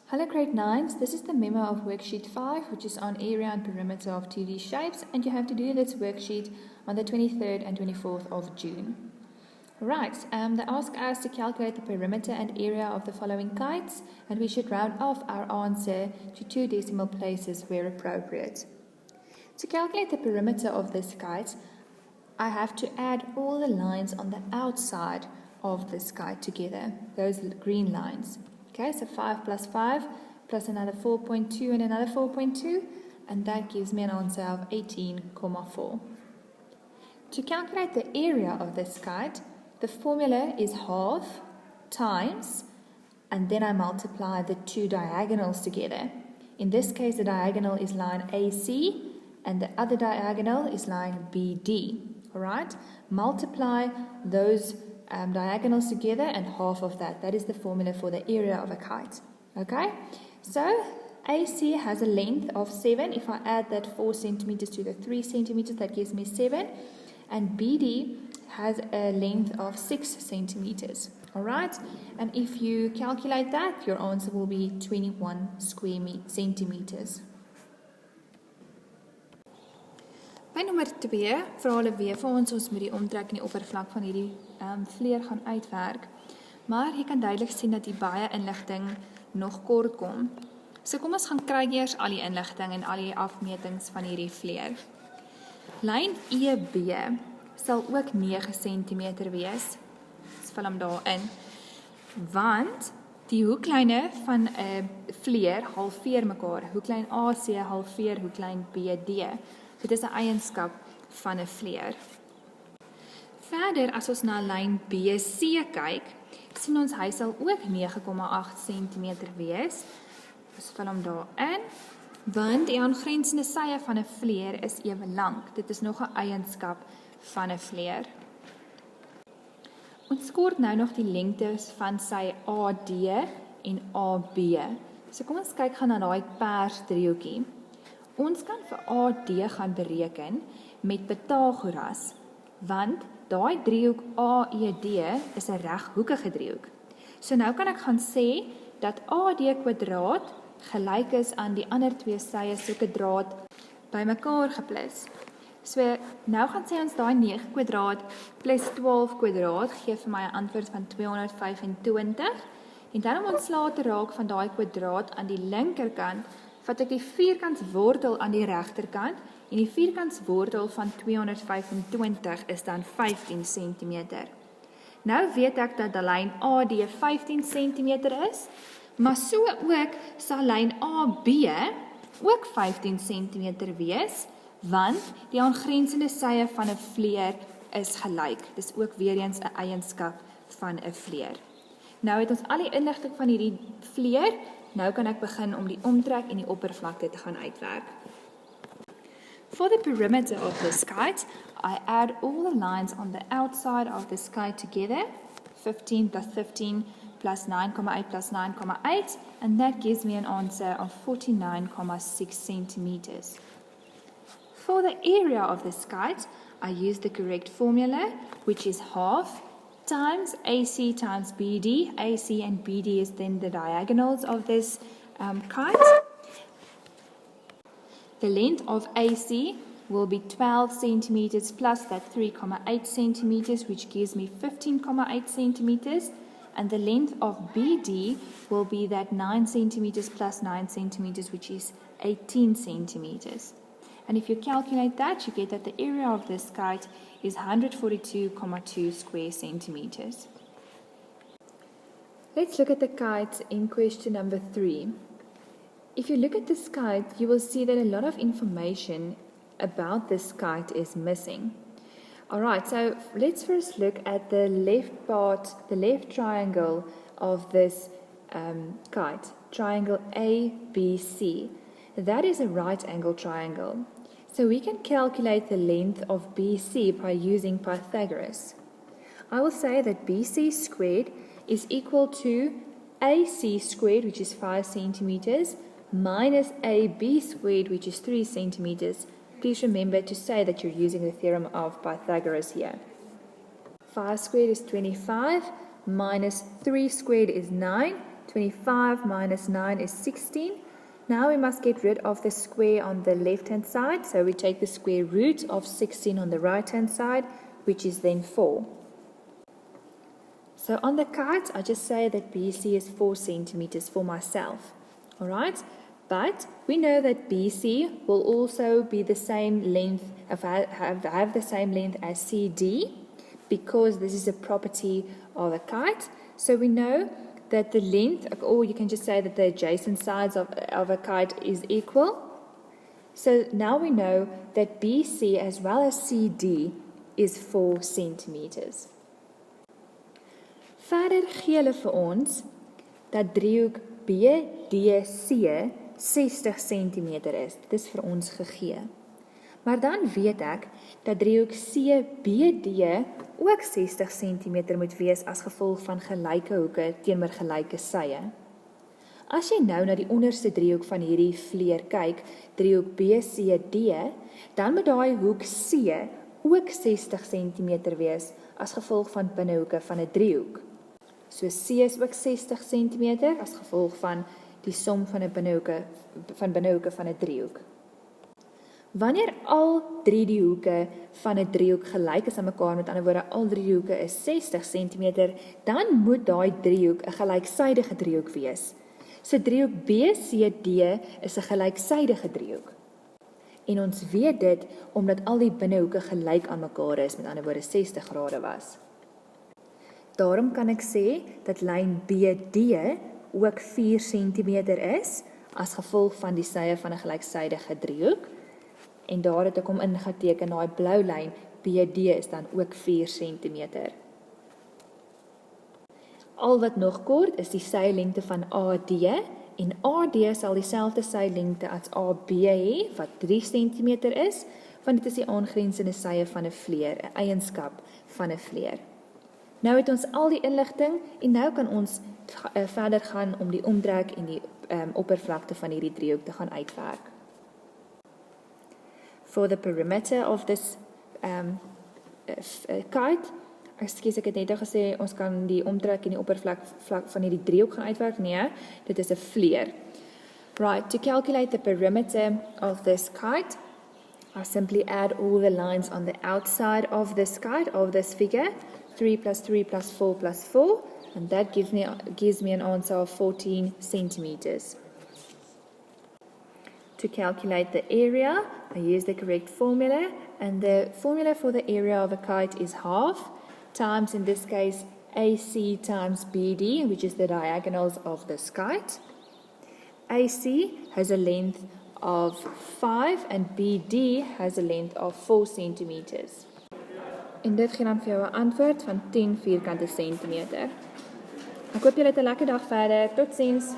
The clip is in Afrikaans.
Hello grade 9s, this is the memo of worksheet 5 which is on area and perimeter of 2D shapes, and you have to do this worksheet on the 23rd and 24th of June. Right, they ask us to calculate the perimeter and area of the following kites, and we should round off our answer to 2 decimal places where appropriate. To calculate the perimeter of this kite, I have to add all the lines on the outside of this kite together, those green lines. Okay, so 5 plus 5 plus another 4.2 and another 4.2, and that gives me an answer of 18,4. To calculate the area of this kite, the formula is half times, and then I multiply the two diagonals together. In this case, the diagonal is line AC, and the other diagonal is line BD. All right, multiply those diagonals together and half of that. That is the formula for the area of a kite. Okay, so AC has a length of 7. If I add that 4 centimeters to the 3 centimeters, that gives me 7. And BD has a length of 6 centimeters. All right, and if you calculate that, your answer will be 21 square centimeters. By nommer 2 vra hulle weer vir ons moet die omtrek en die oppervlak van hierdie vleer gaan uitwerk. Maar jy kan duidelik sien dat hier baie inligting nog kort kom. So kom ons gaan kry eers al die inligting en al die afmetings van hierdie vleer. Lyn EB sal ook 9 cm wees. Ons vul hom daarin. Want die hoeklyne van 'n vleer halveer mekaar. Hoeklyn AC halveer hoeklyn BD. Dit is 'n eienskap van 'n vleer. Verder, as ons na lyn BC kyk, sien ons hy sal ook 9,8 cm wees. Ons vul hom daarin, want die aangrensende sye van 'n vleer is ewe lank. Dit is nog 'n eienskap van 'n vleer. Ons kort nou nog die lengtes van sy AD en AB. So kom ons kyk gaan na daai pers driehoekie. Ons kan vir AD gaan bereken met Pythagoras, want daai driehoek AED is 'n reghoekige driehoek. So nou kan ek gaan sê dat AD kwadraat gelyk is aan die ander twee sye se kwadraat bymekaar geplus. So nou gaan sê ons daai 9 kwadraat plus 12 kwadraat gee vir my 'n antwoord van 225. En dan om ontslae te raak van daai kwadraat aan die linkerkant, vat ek die vierkantswortel aan die regterkant, en die vierkantswortel van 225 is dan 15 cm. Nou weet ek dat die lyn AD 15 cm is, maar so ook sal lyn AB ook 15 cm wees, want die aangrensende sye van 'n vleer is gelyk. Dis ook weer eens 'n eienskap van 'n vleer. Nou het ons al die inligting van hierdie vleer. Nou kan ek begin om die omtrek en die oppervlakte te gaan uitwerk. For the perimeter of this kite, I add all the lines on the outside of this kite together, 15 plus 15 plus 9,8 plus 9,8, and that gives me an answer of 49,6 centimeters. For the area of this kite, I use the correct formula, which is half times AC times BD. AC and BD is then the diagonals of this kite. The length of AC will be 12 centimeters plus that 3,8 centimeters, which gives me 15,8 centimeters. And the length of BD will be that 9 centimeters plus 9 centimeters, which is 18 centimeters. And if you calculate that, you get that the area of this kite is 142,2 square centimeters. Let's look at the kite in question number 3. If you look at this kite, you will see that a lot of information about this kite is missing. Alright, so let's first look at the left part, the left triangle of this kite, triangle ABC. That is a right angle triangle. So we can calculate the length of BC by using Pythagoras. I will say that BC squared is equal to AC squared, which is 5 centimeters, minus AB squared, which is 3 centimeters. Please remember to say that you're using the theorem of Pythagoras here. 5 squared is 25, minus 3 squared is 9, 25 minus 9 is 16. Now we must get rid of the square on the left-hand side. So we take the square root of 16 on the right-hand side, which is then 4. So on the kite, I just say that BC is 4 centimeters for myself. All right? But we know that BC will also be the same length, have the same length as CD, because this is a property of a kite. So we know that the length, or you can just say that the adjacent sides of a kite is equal. So now we know that BC as well as CD is 4 centimeters. Verder gee hulle vir ons dat driehoek BDC 60 cm is. Dit is vir ons gegee. Maar dan weet ek dat driehoek CBD ook 60 cm moet wees as gevolg van gelyke hoeke teenoor gelyke sye. As jy nou na die onderste driehoek van hierdie vleer kyk, driehoek BCD, dan moet daai hoek C ook 60 cm wees as gevolg van binnehoeke van 'n driehoek. So C is ook 60 cm as gevolg van die som van 'n binnehoeke van 'n driehoek. Wanneer al drie die hoeke van 'n driehoek gelyk is aan mekaar, met ander woorde al drie hoeke is 60 cm, dan moet daai driehoek 'n gelyksydige driehoek wees. So driehoek BCD is 'n gelyksydige driehoek. En ons weet dit omdat al die binnehoeke gelyk aan mekaar is, met ander woorde 60 grade was. Daarom kan ek sê dat lyn BD ook 4 cm is as gevolg van die sye van 'n gelyksydige driehoek. En daar het ek hom ingeteken, daai blou lyn BD is dan ook 4 cm. Al wat nog kort is die sylengte van AD, en AD sal dieselfde sylengte as AB hê, wat 3 cm is, want dit is die aangrensende sye van 'n vleer, 'n eienskap van 'n vleer. Nou het ons al die inligting, en nou kan ons verder gaan om die omtrek en die oppervlakte van hierdie driehoek te gaan uitwerk. For the perimeter of this kite, ek het net gesê, ons kan die omtrek en die oppervlak van hierdie driehoek gaan uitwerk. Nee, dit is 'n vleer. Right, to calculate the perimeter of this kite, I simply add all the lines on the outside of this kite, of this figure, 3 plus 3 plus 4 plus 4, and that gives me an answer of 14 centimeters. To calculate the area, I use the correct formula, and the formula for the area of a kite is half, times in this case AC times BD, which is the diagonals of this kite. AC has a length of 5 and BD has a length of 4 centimeters. En dit gee dan vir jou 'n antwoord van 10 vierkante centimeter. Ek hoop julle het 'n lekker dag verder. Totsiens.